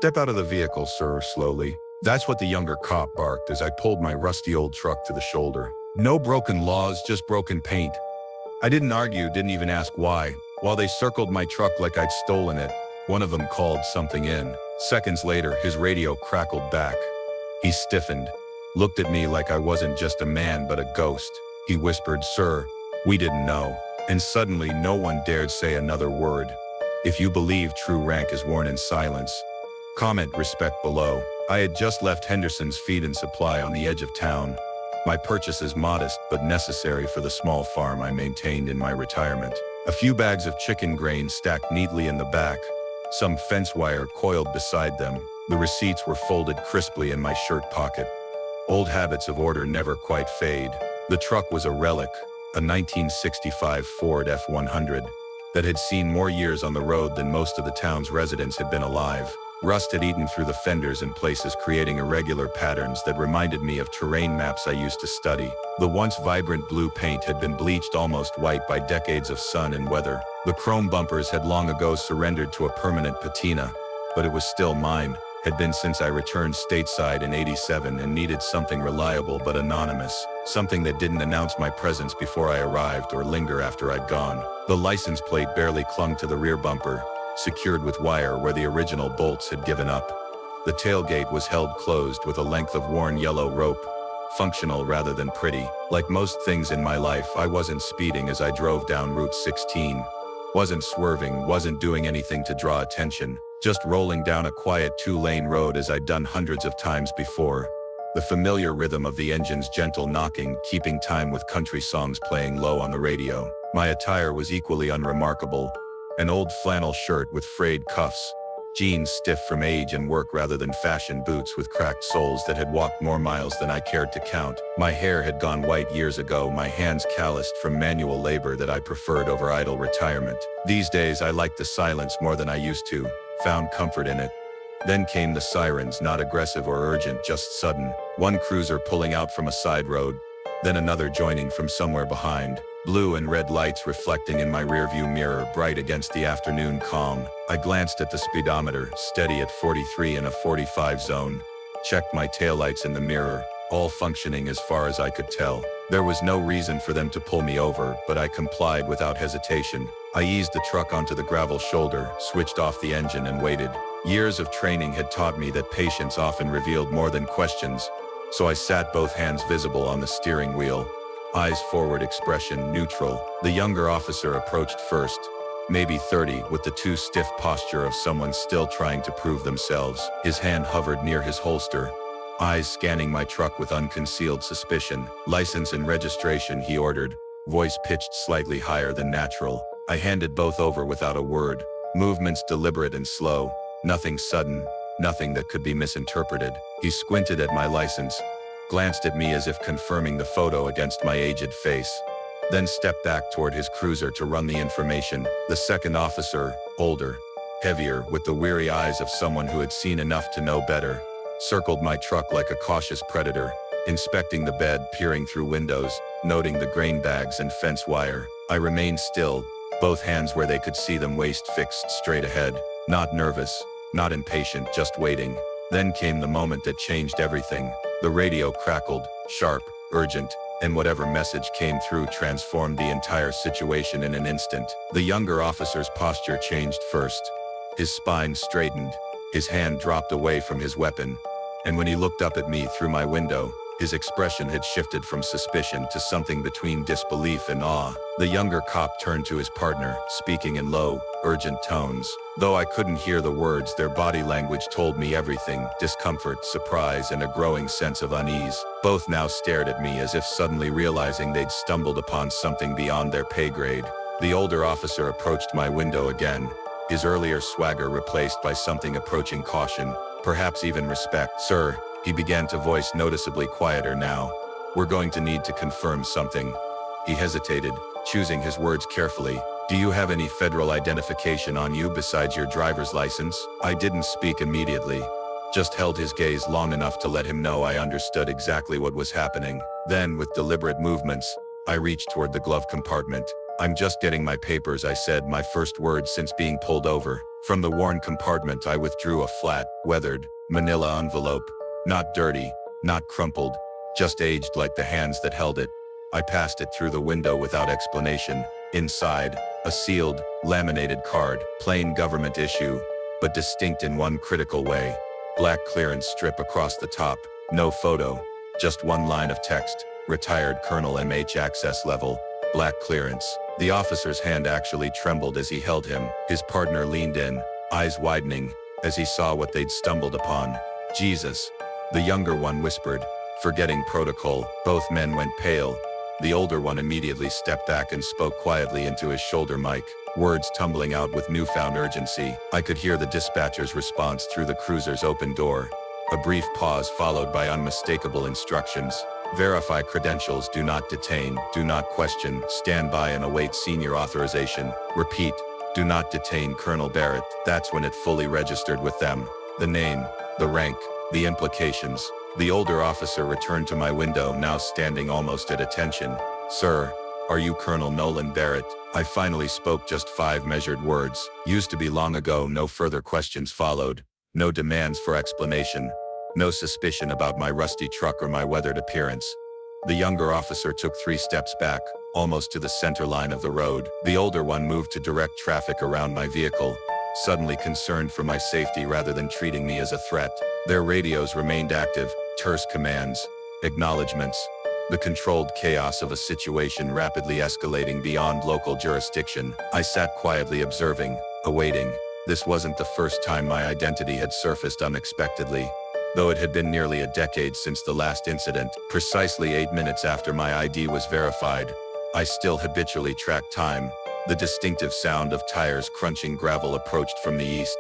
"Step out of the vehicle, sir," slowly. That's what the younger cop barked as I pulled my rusty old truck to the shoulder. No broken laws, just broken paint. I didn't argue, didn't even ask why. While they circled my truck like I'd stolen it, one of them called something in. Seconds later, his radio crackled back. He stiffened, looked at me like I wasn't just a man but a ghost. He whispered, "Sir, we didn't know." And suddenly no one dared say another word. If you believe true rank is worn in silence, comment respect below. I had just left Henderson's Feed and Supply on the edge of town. My purchases modest but necessary for the small farm I maintained in my retirement. A few bags of chicken grain stacked neatly in the back, some fence wire coiled beside them. The receipts were folded crisply in my shirt pocket. Old habits of order never quite fade. The truck was a relic, a 1965 Ford F-100 that had seen more years on the road than most of the town's residents had been alive. Rust had eaten through the fenders in places, creating irregular patterns that reminded me of terrain maps I used to study. The once vibrant blue paint had been bleached almost white by decades of sun and weather. The chrome bumpers had long ago surrendered to a permanent patina, but it was still mine. Had been since I returned stateside in '87 and needed something reliable but anonymous. Something that didn't announce my presence before I arrived or linger after I'd gone. The license plate barely clung to the rear bumper, secured with wire where the original bolts had given up. The tailgate was held closed with a length of worn yellow rope, functional rather than pretty. Like most things in my life, I wasn't speeding as I drove down Route 16. Wasn't swerving, wasn't doing anything to draw attention. Just rolling down a quiet two-lane road as I'd done hundreds of times before. The familiar rhythm of the engine's gentle knocking, keeping time with country songs playing low on the radio. My attire was equally unremarkable. An old flannel shirt with frayed cuffs, jeans stiff from age and work rather than fashion, boots with cracked soles that had walked more miles than I cared to count. My hair had gone white years ago, my hands calloused from manual labor that I preferred over idle retirement. These days I liked the silence more than I used to, found comfort in it. Then came the sirens, not aggressive or urgent, just sudden. One cruiser pulling out from a side road, then another joining from somewhere behind. Blue and red lights reflecting in my rearview mirror, bright against the afternoon calm. I glanced at the speedometer, steady at 43 in a 45 zone. Checked my taillights in the mirror, all functioning as far as I could tell. There was no reason for them to pull me over, but I complied without hesitation. I eased the truck onto the gravel shoulder, switched off the engine and waited. Years of training had taught me that patience often revealed more than questions, so I sat, both hands visible on the steering wheel. Eyes forward, expression neutral. The younger officer approached first, maybe 30, with the too stiff posture of someone still trying to prove themselves. His hand hovered near his holster, eyes scanning my truck with unconcealed suspicion. "License and registration," he ordered, voice pitched slightly higher than natural. I handed both over without a word, movements deliberate and slow, nothing sudden, nothing that could be misinterpreted. He squinted at my license, glanced at me as if confirming the photo against my aged face, then stepped back toward his cruiser to run the information. The second officer, older, heavier, with the weary eyes of someone who had seen enough to know better, circled my truck like a cautious predator, inspecting the bed, peering through windows, noting the grain bags and fence wire. I remained still, both hands where they could see them, waist fixed straight ahead. Not nervous, not impatient, just waiting. Then came the moment that changed everything. The radio crackled, sharp, urgent, and whatever message came through transformed the entire situation in an instant. The younger officer's posture changed first. His spine straightened, his hand dropped away from his weapon, and when he looked up at me through my window, his expression had shifted from suspicion to something between disbelief and awe. The younger cop turned to his partner, speaking in low, urgent tones. Though I couldn't hear the words, their body language told me everything: discomfort, surprise, and a growing sense of unease. Both now stared at me as if suddenly realizing they'd stumbled upon something beyond their pay grade. The older officer approached my window again, his earlier swagger replaced by something approaching caution, perhaps even respect. "Sir," he began to voice, noticeably quieter now, "we're going to need to confirm something." He hesitated, choosing his words carefully. "Do you have any federal identification on you besides your driver's license?" I didn't speak immediately, just held his gaze long enough to let him know I understood exactly what was happening. Then, with deliberate movements, I reached toward the glove compartment, "I'm just getting my papers," I said, my first words since being pulled over. From the worn compartment, I withdrew a flat, weathered, manila envelope. Not dirty, not crumpled, just aged like the hands that held it. I passed it through the window without explanation. Inside, a sealed, laminated card, plain government issue, but distinct in one critical way. Black clearance strip across the top, no photo, just one line of text, retired Colonel MH access level, black clearance. The officer's hand actually trembled as he held him. His partner leaned in, eyes widening, as he saw what they'd stumbled upon. "Jesus," the younger one whispered, forgetting protocol. Both men went pale. The older one immediately stepped back and spoke quietly into his shoulder mic, words tumbling out with newfound urgency. I could hear the dispatcher's response through the cruiser's open door. A brief pause followed by unmistakable instructions. "Verify credentials, do not detain, do not question, stand by and await senior authorization. Repeat, do not detain Colonel Barrett." That's when it fully registered with them. The name, the rank, the implications. The older officer returned to my window, now standing almost at attention. "Sir, are you Colonel Nolan Barrett?" I finally spoke just 5 measured words. Used to be long ago. No further questions followed. No demands for explanation. No suspicion about my rusty truck or my weathered appearance. The younger officer took 3 steps back, almost to the center line of the road. The older one moved to direct traffic around my vehicle, suddenly concerned for my safety rather than treating me as a threat. Their radios remained active, terse commands, acknowledgements. The controlled chaos of a situation rapidly escalating beyond local jurisdiction. I sat quietly observing, awaiting. This wasn't the first time my identity had surfaced unexpectedly. Though it had been nearly a decade since the last incident, precisely 8 minutes after my ID was verified, I still habitually tracked time. The distinctive sound of tires crunching gravel approached from the east.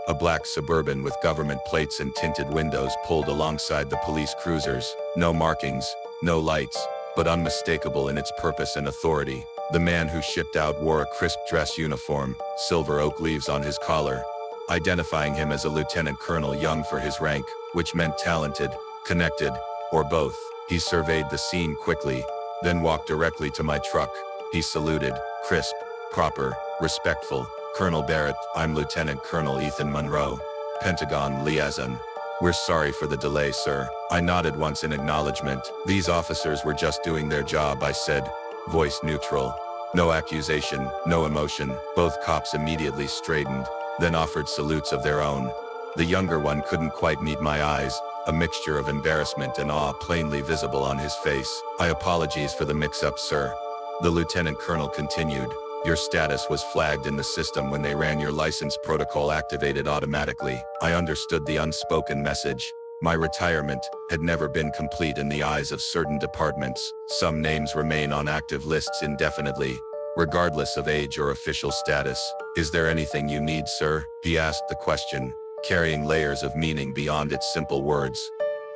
A black Suburban with government plates and tinted windows pulled alongside the police cruisers. No markings, no lights, but unmistakable in its purpose and authority. The man who shipped out wore a crisp dress uniform, silver oak leaves on his collar, identifying him as a Lieutenant Colonel Young for his rank, which meant talented, connected, or both. He surveyed the scene quickly, then walked directly to my truck. He saluted, crisp, proper, respectful. "Colonel Barrett, I'm Lieutenant Colonel Ethan Monroe, Pentagon Liaison. We're sorry for the delay, sir." I nodded once in acknowledgement. "These officers were just doing their job," I said, voice neutral. No accusation, no emotion. Both cops immediately straightened, then offered salutes of their own. The younger one couldn't quite meet my eyes, a mixture of embarrassment and awe plainly visible on his face. "I apologize for the mix-up, sir," the lieutenant colonel continued. "Your status was flagged in the system when they ran your license protocol activated automatically." I understood the unspoken message. My retirement had never been complete in the eyes of certain departments. Some names remain on active lists indefinitely, regardless of age or official status. "Is there anything you need, sir?" he asked the question, carrying layers of meaning beyond its simple words.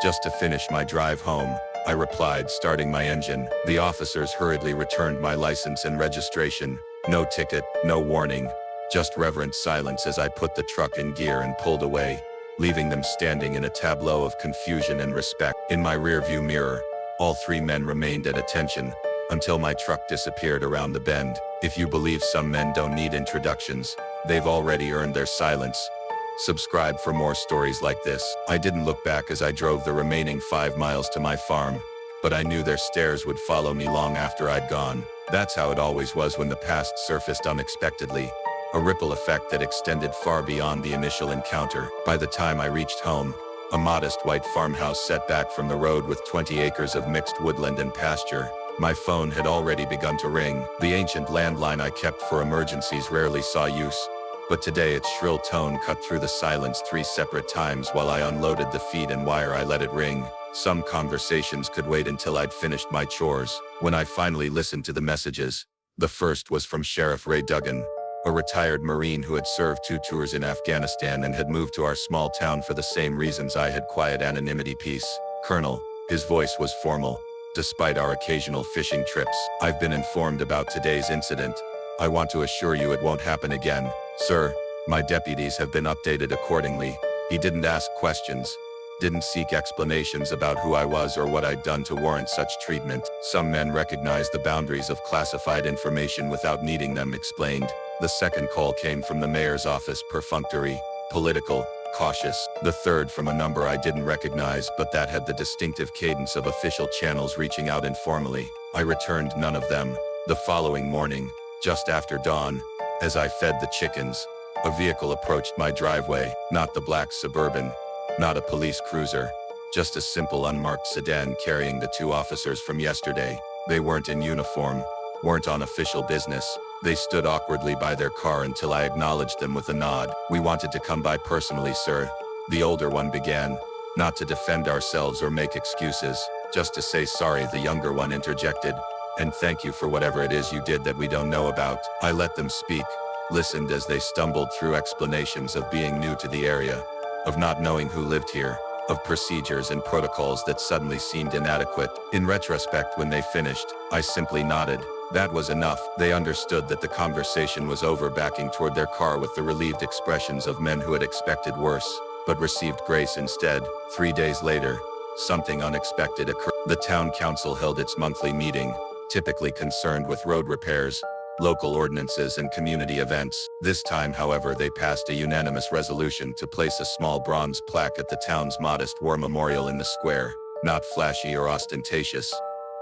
"Just to finish my drive home," I replied, starting my engine. The officers hurriedly returned my license and registration. No ticket, no warning, just reverent silence as I put the truck in gear and pulled away, leaving them standing in a tableau of confusion and respect. In my rearview mirror, all 3 men remained at attention, until my truck disappeared around the bend. If you believe some men don't need introductions, they've already earned their silence. Subscribe for more stories like this. I didn't look back as I drove the remaining 5 miles to my farm, but I knew their stares would follow me long after I'd gone. That's how it always was when the past surfaced unexpectedly, a ripple effect that extended far beyond the initial encounter. By the time I reached home, a modest white farmhouse set back from the road with 20 acres of mixed woodland and pasture, my phone had already begun to ring. The ancient landline I kept for emergencies rarely saw use, but today its shrill tone cut through the silence 3 separate times. While I unloaded the feed and wire, I let it ring. Some conversations could wait until I'd finished my chores. When I finally listened to the messages, the first was from Sheriff Ray Duggan, a retired Marine who had served 2 tours in Afghanistan and had moved to our small town for the same reasons I had: quiet anonymity, peace. "Colonel," his voice was formal, despite our occasional fishing trips. "I've been informed about today's incident. I want to assure you it won't happen again. Sir, my deputies have been updated accordingly." He didn't ask questions, didn't seek explanations about who I was or what I'd done to warrant such treatment. Some men recognized the boundaries of classified information without needing them explained. The second call came from the mayor's office, perfunctory, political, cautious. The third from a number I didn't recognize, but that had the distinctive cadence of official channels reaching out informally. I returned none of them. The following morning, just after dawn, as I fed the chickens, a vehicle approached my driveway. Not the black Suburban, not a police cruiser, just a simple unmarked sedan carrying the two officers from yesterday. They weren't in uniform, weren't on official business. They stood awkwardly by their car until I acknowledged them with a nod. "We wanted to come by personally, sir," the older one began. "Not to defend ourselves or make excuses, just to say sorry," the younger one interjected. "And thank you for whatever it is you did that we don't know about." I let them speak, listened as they stumbled through explanations of being new to the area, of not knowing who lived here, of procedures and protocols that suddenly seemed inadequate. In retrospect, when they finished, I simply nodded. That was enough. They understood that the conversation was over, backing toward their car with the relieved expressions of men who had expected worse, but received grace instead. 3 days later, something unexpected occurred. The town council held its monthly meeting, typically concerned with road repairs, local ordinances, and community events. This time, however, they passed a unanimous resolution to place a small bronze plaque at the town's modest war memorial in the square. Not flashy or ostentatious,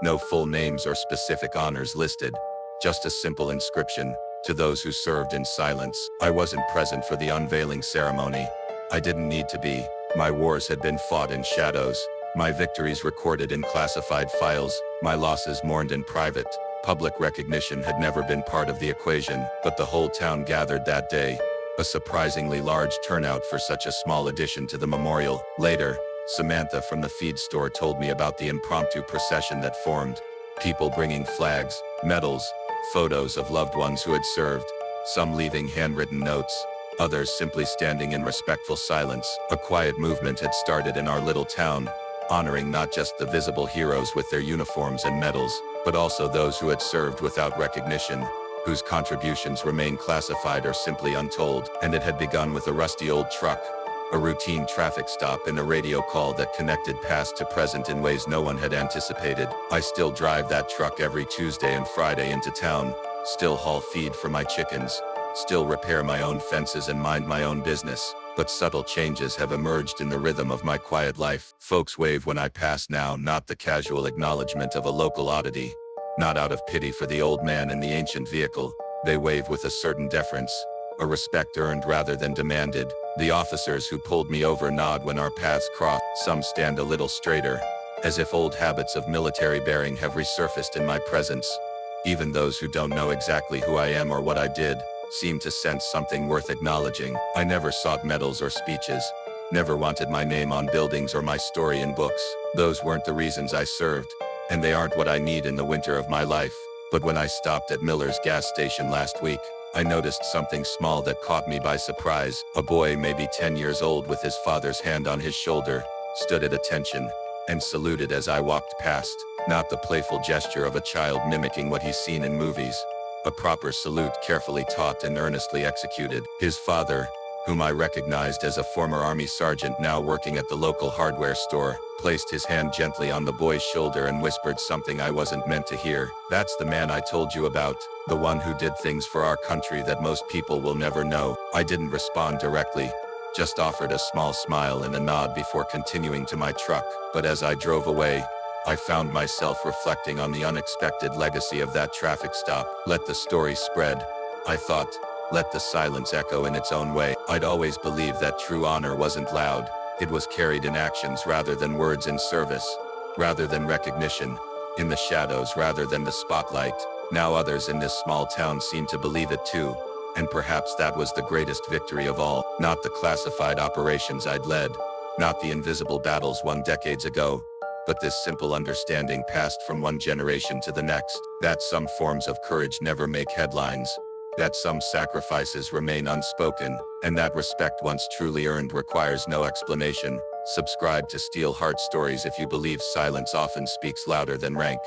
no full names or specific honors listed, just a simple inscription, "To those who served in silence." I wasn't present for the unveiling ceremony. I didn't need to be. My wars had been fought in shadows, my victories recorded in classified files, my losses mourned in private. Public recognition had never been part of the equation, but the whole town gathered that day, a surprisingly large turnout for such a small addition to the memorial. Later, Samantha from the feed store told me about the impromptu procession that formed. People bringing flags, medals, photos of loved ones who had served, some leaving handwritten notes, others simply standing in respectful silence. A quiet movement had started in our little town, honoring not just the visible heroes with their uniforms and medals, but also those who had served without recognition, whose contributions remained classified or simply untold. And it had begun with a rusty old truck, a routine traffic stop, and a radio call that connected past to present in ways no one had anticipated. I still drive that truck every Tuesday and Friday into town, still haul feed for my chickens, still repair my own fences and mind my own business. But subtle changes have emerged in the rhythm of my quiet life. Folks wave when I pass now, not the casual acknowledgement of a local oddity, not out of pity for the old man in the ancient vehicle. They wave with a certain deference, a respect earned rather than demanded. The officers who pulled me over nod when our paths cross. Some stand a little straighter, as if old habits of military bearing have resurfaced in my presence. Even those who don't know exactly who I am or what I did seem to sense something worth acknowledging. I never sought medals or speeches, never wanted my name on buildings or my story in books. Those weren't the reasons I served, and they aren't what I need in the winter of my life. But when I stopped at Miller's gas station last week, I noticed something small that caught me by surprise. A boy, maybe 10 years old, with his father's hand on his shoulder, stood at attention and saluted as I walked past. Not the playful gesture of a child mimicking what he's seen in movies. A proper salute, carefully taught and earnestly executed. His father, whom I recognized as a former Army sergeant now working at the local hardware store, placed his hand gently on the boy's shoulder and whispered something I wasn't meant to hear. "That's the man I told you about, the one who did things for our country that most people will never know." I didn't respond directly, just offered a small smile and a nod before continuing to my truck. But as I drove away, I found myself reflecting on the unexpected legacy of that traffic stop. Let the story spread, I thought. Let the silence echo in its own way. I'd always believed that true honor wasn't loud. It was carried in actions rather than words, in service rather than recognition, in the shadows rather than the spotlight. Now others in this small town seem to believe it too. And perhaps that was the greatest victory of all. Not the classified operations I'd led, not the invisible battles won decades ago, but this simple understanding passed from one generation to the next, that some forms of courage never make headlines, that some sacrifices remain unspoken, and that respect once truly earned requires no explanation. Subscribe to Steel Heart Stories if you believe silence often speaks louder than rank.